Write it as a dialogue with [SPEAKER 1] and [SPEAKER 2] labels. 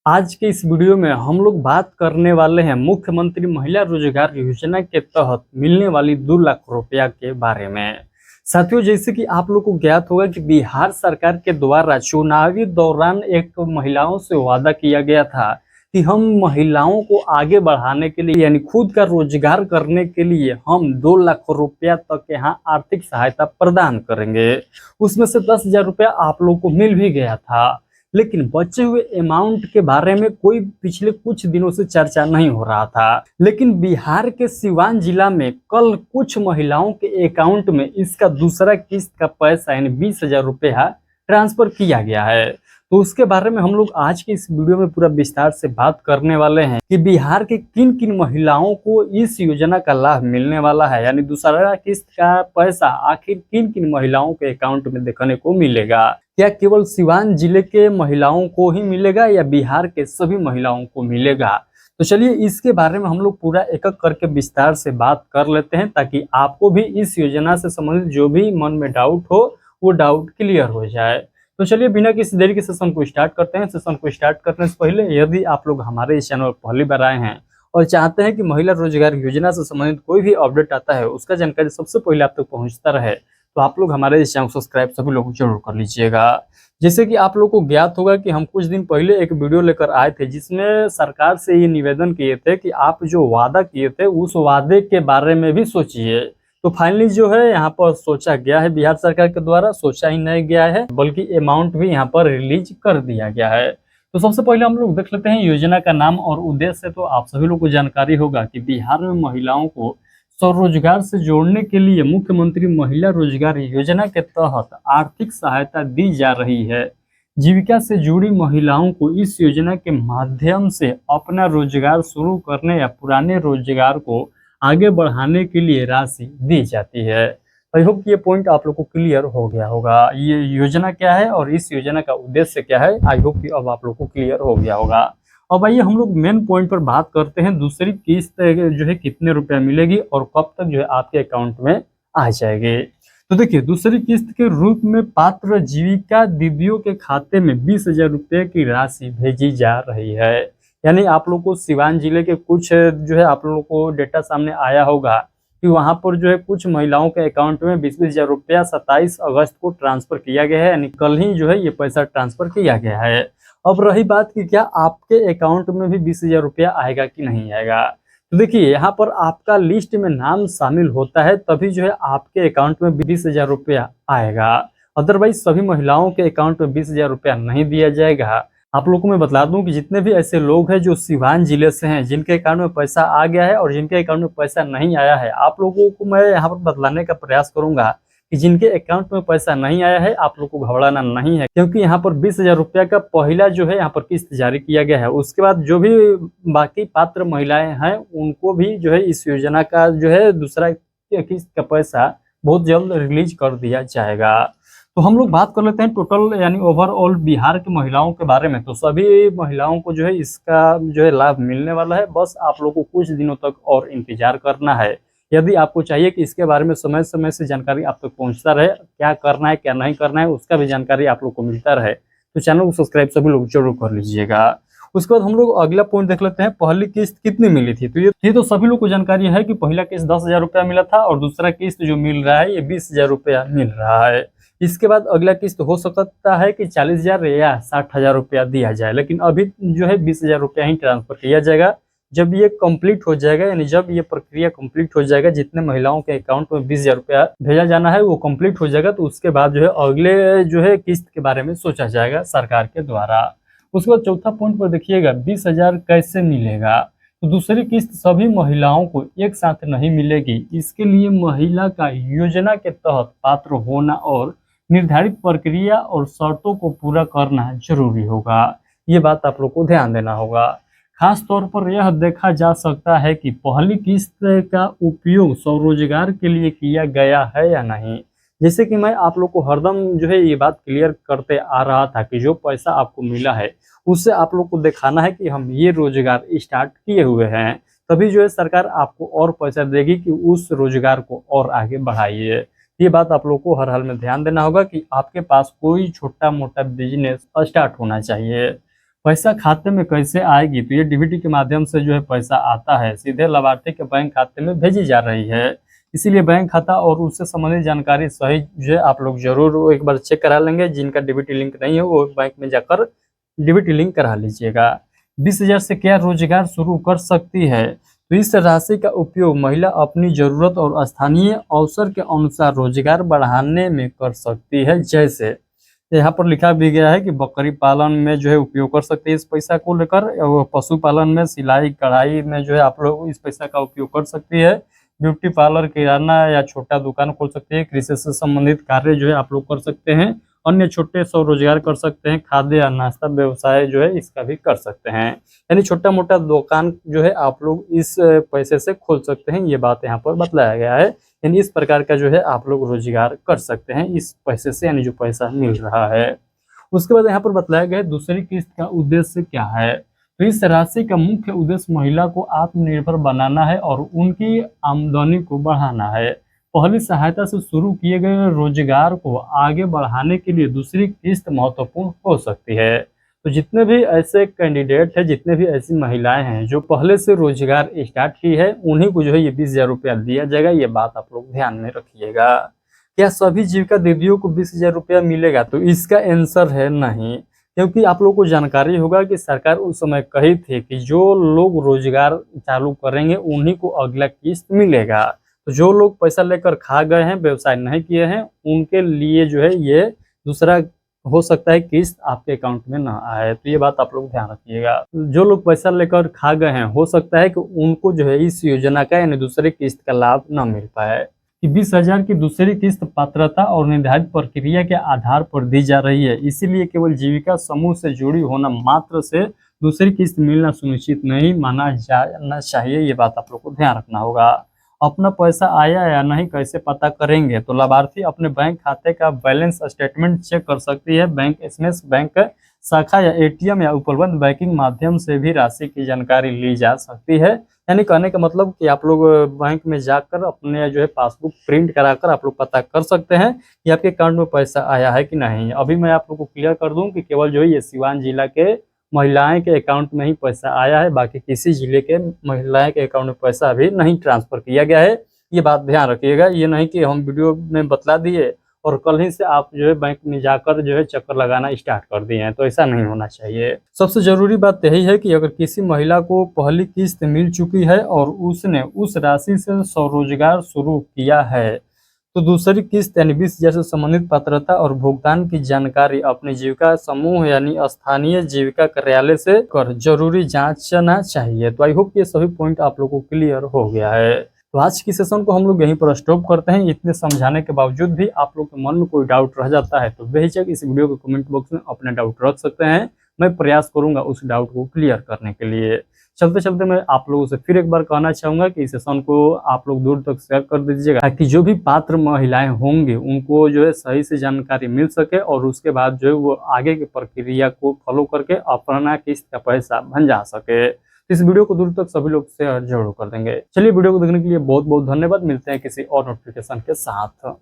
[SPEAKER 1] आज के इस वीडियो में हम लोग बात करने वाले हैं मुख्यमंत्री महिला रोजगार योजना के तहत मिलने वाली 2 लाख रुपया के बारे में। साथियों, जैसे कि आप लोग को ज्ञात होगा कि बिहार सरकार के द्वारा चुनावी दौरान एक महिलाओं से वादा किया गया था कि हम महिलाओं को आगे बढ़ाने के लिए यानी खुद का रोजगार करने के लिए हम 2 लाख रुपया तक यहाँ आर्थिक सहायता प्रदान करेंगे। उसमें से 10,000 रुपया आप लोग को मिल भी गया था, लेकिन बचे हुए अमाउंट के बारे में कोई पिछले कुछ दिनों से चर्चा नहीं हो रहा था। लेकिन बिहार के सिवान जिला में कल कुछ महिलाओं के अकाउंट में इसका दूसरा किस्त का पैसा यानी 20,000 रुपया ट्रांसफर किया गया है। तो उसके बारे में हम लोग आज के इस वीडियो में पूरा विस्तार से बात करने वाले हैं कि बिहार के किन किन महिलाओं को इस योजना का लाभ मिलने वाला है, यानी दूसरा किस्त का पैसा आखिर किन किन महिलाओं के अकाउंट में देखने को मिलेगा। क्या केवल सिवान जिले के महिलाओं को ही मिलेगा या बिहार के सभी महिलाओं को मिलेगा? तो चलिए इसके बारे में हम लोग पूरा एक एक करके विस्तार से बात कर लेते हैं, ताकि आपको भी इस योजना से संबंधित जो भी मन में डाउट हो वो डाउट क्लियर हो जाए। तो चलिए बिना किसी देरी के सेशन को स्टार्ट करते हैं। सेशन को स्टार्ट करने से पहले यदि आप लोग हमारे इस चैनल पर पहली बार आए हैं और चाहते हैं कि महिला रोजगार योजना से संबंधित कोई भी अपडेट आता है उसका जानकारी सबसे पहले आप तक पहुंचता रहे, तो आप लोग हमारे इस चैनल को सब्सक्राइब सभी लोग जरूर कर लीजिएगा। जैसे कि आप लोग को ज्ञात होगा कि हम कुछ दिन पहले एक वीडियो लेकर आए थे जिसमें सरकार से ये निवेदन किए थे कि आप जो वादा किए थे उस वादे के बारे में भी सोचिए। तो फाइनली जो है यहाँ पर सोचा गया है, बिहार सरकार के द्वारा सोचा ही नहीं गया है बल्कि अमाउंट भी यहाँ पर रिलीज कर दिया गया है। तो सबसे पहले हम लोग देख लेते हैं योजना का नाम और उद्देश्य। तो आप सभी लोग को जानकारी होगा कि बिहार में महिलाओं को स्वरोजगार से जोड़ने के लिए मुख्यमंत्री महिला रोजगार योजना के तहत आर्थिक सहायता दी जा रही है। जीविका से जुड़ी महिलाओं को इस योजना के माध्यम से अपना रोजगार शुरू करने या पुराने रोजगार को आगे बढ़ाने के लिए राशि दी जाती है। आई होप ये पॉइंट आप लोग को क्लियर हो गया होगा। ये योजना क्या है और इस योजना का उद्देश्य क्या है, आई होप कि अब आप लोग को क्लियर हो गया होगा। अब आइए हम लोग मेन पॉइंट पर बात करते हैं, दूसरी किस्त जो है कितने रुपया मिलेगी और कब तक जो है आपके अकाउंट में आ जाएगी। तो देखिए, दूसरी किस्त के रूप में पात्र जीविका दीदियों के खाते में 20,000 रुपये की राशि भेजी जा रही है। यानी आप लोग को सिवान जिले के कुछ जो है आप लोगों को डेटा सामने आया होगा कि वहां पर जो है कुछ महिलाओं के अकाउंट में 20,000 रुपया 27 अगस्त को ट्रांसफर किया गया है, यानी कल ही जो है ये पैसा ट्रांसफर किया गया है। अब रही बात कि क्या आपके अकाउंट में भी 20,000 रुपया आएगा कि नहीं आएगा। तो देखिए, यहाँ पर आपका लिस्ट में नाम शामिल होता है तभी जो है आपके अकाउंट में 20,000 रुपया आएगा। अदरवाइज सभी महिलाओं के अकाउंट में 20,000 रुपया नहीं दिया जाएगा। आप लोगों को मैं बता दूं कि जितने भी ऐसे लोग हैं जो सिवान जिले से हैं, जिनके अकाउंट में पैसा आ गया है और जिनके अकाउंट में पैसा नहीं आया है, आप लोगों को मैं यहाँ पर बतलाने का प्रयास करूंगा कि जिनके अकाउंट में पैसा नहीं आया है आप लोग को घबराना नहीं है, क्योंकि यहाँ पर 20,000 रुपया का पहला जो है यहाँ पर किस्त जारी किया गया है। उसके बाद जो भी बाकी पात्र महिलाएं हैं उनको भी जो है इस योजना का जो है दूसरा किस्त का पैसा बहुत जल्द रिलीज कर दिया जाएगा। तो हम लोग बात कर लेते हैं टोटल यानी ओवरऑल बिहार की महिलाओं के बारे में। तो सभी महिलाओं को जो है इसका जो है लाभ मिलने वाला है, बस आप लोग को कुछ दिनों तक और इंतजार करना है। यदि आपको चाहिए कि इसके बारे में समय समय से जानकारी आप तक पहुंचता रहे, क्या करना है क्या नहीं करना है उसका भी जानकारी आप लोग को मिलता रहे, तो चैनल को सब्सक्राइब सभी लोग जरूर कर लीजिएगा। उसके बाद हम लोग अगला पॉइंट देख लेते हैं, पहली किस्त कितनी मिली थी। तो ये तो सभी लोग को जानकारी है कि पहला किस्त 10,000 रुपया मिला था और दूसरा किस्त जो मिल रहा है ये 20,000 रुपया मिल रहा है। इसके बाद अगला किस्त हो सकता है कि 40,000 या 60,000 रुपया दिया जाए, लेकिन अभी जो है 20,000 रुपया ही ट्रांसफर किया जाएगा। जब ये कंप्लीट हो जाएगा यानी जब ये प्रक्रिया कंप्लीट हो जाएगा, जितने महिलाओं के अकाउंट में 20,000 रुपया भेजा जाना है वो कंप्लीट हो जाएगा, तो उसके बाद जो है अगले जो है किस्त के बारे में सोचा जाएगा सरकार के द्वारा। उसके बाद चौथा पॉइंट पर देखिएगा 20,000 कैसे मिलेगा। तो दूसरी किस्त सभी महिलाओं को एक साथ नहीं मिलेगी, इसके लिए महिला का योजना के तहत पात्र होना और निर्धारित प्रक्रिया और शर्तों को पूरा करना जरूरी होगा। ये बात आप लोग को ध्यान देना होगा। खास तौर पर यह देखा जा सकता है कि पहली किस्त का उपयोग स्वरोजगार के लिए किया गया है या नहीं। जैसे कि मैं आप लोग को हरदम जो है ये बात क्लियर करते आ रहा था कि जो पैसा आपको मिला है उससे आप लोग को दिखाना है कि हम ये रोजगार स्टार्ट किए हुए हैं, तभी जो है सरकार आपको और पैसा देगी कि उस रोजगार को और आगे बढ़ाइए। ये बात आप लोग को हर हाल में ध्यान देना होगा कि आपके पास कोई छोटा मोटा बिजनेस स्टार्ट होना चाहिए। पैसा खाते में कैसे आएगी, तो ये डीबीटी के माध्यम से जो है पैसा आता है, सीधे लाभार्थी के बैंक खाते में भेजी जा रही है। इसीलिए बैंक खाता और उससे संबंधित जानकारी सही जो है आप लोग जरूर एक बार चेक करा लेंगे। जिनका डीबीटी लिंक नहीं है वो बैंक में जाकर डीबीटी लिंक करा लीजिएगा। 20,000 से क्या रोजगार शुरू कर सकती है, तो इस राशि का उपयोग महिला अपनी जरूरत और स्थानीय अवसर के अनुसार रोजगार बढ़ाने में कर सकती है। जैसे यहाँ पर लिखा भी गया है कि बकरी पालन में जो है उपयोग कर सकते हैं इस पैसा को लेकर, पशुपालन में, सिलाई कढ़ाई में जो है आप लोग इस पैसा का उपयोग कर सकती है। ब्यूटी पार्लर, किराना या छोटा दुकान खोल सकते हैं। कृषि से संबंधित कार्य जो है आप लोग कर सकते हैं। अन्य छोटे स्वरोजगार कर सकते हैं। खाद्य या नाश्ता व्यवसाय जो है इसका भी कर सकते हैं। यानी छोटा मोटा दुकान जो है आप लोग इस पैसे से खोल सकते हैं, ये बात यहाँ पर बतलाया गया है। यानी इस प्रकार का जो है आप लोग रोजगार कर सकते हैं इस पैसे से, यानी जो पैसा मिल रहा है। उसके बाद यहाँ पर बतलाया गया है दूसरी किस्त का उद्देश्य क्या है। तो इस राशि का मुख्य उद्देश्य महिला को आत्मनिर्भर बनाना है और उनकी आमदनी को बढ़ाना है। पहली सहायता से शुरू किए गए रोजगार को आगे बढ़ाने के लिए दूसरी किस्त महत्वपूर्ण हो सकती है। तो जितने भी ऐसे कैंडिडेट हैं, जितने भी ऐसी महिलाएं हैं जो पहले से रोजगार स्टार्ट की है, उन्हीं को जो है ये 20,000 रुपया दिया जाएगा। ये बात आप लोग ध्यान में रखिएगा। क्या सभी जीविका दीदियों को 20,000 रुपया मिलेगा, तो इसका आंसर है नहीं। क्योंकि आप लोगों को जानकारी होगा कि सरकार उस समय कही थी कि जो लोग रोजगार चालू करेंगे उन्हीं को अगला किस्त मिलेगा। तो जो लोग पैसा लेकर खा गए हैं, व्यवसाय नहीं किए हैं, उनके लिए जो है ये दूसरा हो सकता है किस्त आपके अकाउंट में ना आए। तो ये बात आप लोग ध्यान रखिएगा। जो लोग पैसा लेकर खा गए हैं, हो सकता है कि उनको जो है इस योजना का यानी दूसरे किस्त का लाभ ना मिल पाए। कि 20,000 की दूसरी किस्त पात्रता और निर्धारित प्रक्रिया के आधार पर दी जा रही है। इसीलिए केवल जीविका समूह से जुड़ी होना मात्र से दूसरी किस्त मिलना सुनिश्चित नहीं माना जाना चाहिए। ये बात आप लोग को ध्यान रखना होगा। अपना पैसा आया या नहीं कैसे पता करेंगे, तो लाभार्थी अपने बैंक खाते का बैलेंस स्टेटमेंट चेक कर सकती है। बैंक एसएमएस, बैंक शाखा या एटीएम या उपलब्ध बैंकिंग माध्यम से भी राशि की जानकारी ली जा सकती है। यानी कहने का मतलब कि आप लोग बैंक में जाकर अपने जो है पासबुक प्रिंट कराकर आप लोग पता कर सकते हैं कि आपके अकाउंट में पैसा आया है कि नहीं। अभी मैं आप लोग को क्लियर कर दूं कि केवल जो है ये सिवान जिला के महिलाएं के अकाउंट में ही पैसा आया है, बाकी किसी जिले के महिलाएं के अकाउंट में पैसा अभी नहीं ट्रांसफर किया गया है। ये बात ध्यान रखिएगा। ये नहीं कि हम वीडियो में बतला दिए और कल ही से आप जो है बैंक में जाकर जो है चक्कर लगाना स्टार्ट कर दिए हैं, तो ऐसा नहीं होना चाहिए। सबसे जरूरी बात यही है कि अगर किसी महिला को पहली किस्त मिल चुकी है और उसने उस राशि से स्वरोजगार शुरू किया है, तो दूसरी किस्त यानी 20,000 से संबंधित पात्रता और भुगतान की जानकारी अपने जीविका समूह यानी स्थानीय जीविका कार्यालय से कर जरूरी जांचना चाहिए। तो आई होप ये सभी पॉइंट आप लोगों को क्लियर हो गया है। तो आज की सेशन को हम लोग यहीं पर स्टॉप करते हैं। इतने समझाने के बावजूद भी आप लोग के मन में कोई डाउट रह जाता है तो बेहिचक इस वीडियो के कमेंट बॉक्स में अपने डाउट रख सकते हैं। मैं प्रयास करूंगा उस डाउट को क्लियर करने के लिए। चलते चलते मैं आप लोगों से फिर एक बार कहना चाहूंगा कि इस सेशन को आप लोग दूर तक शेयर कर दीजिएगा ताकि जो भी पात्र महिलाएं होंगे उनको जो है सही से जानकारी मिल सके और उसके बाद जो है वो आगे की प्रक्रिया को फॉलो करके अपना किस्त का पैसा भंजा सके। इस वीडियो को दूर तक सभी लोग शेयर जरूर कर देंगे। चलिए वीडियो को देखने के लिए बहुत बहुत धन्यवाद। मिलते हैं किसी और नोटिफिकेशन के साथ।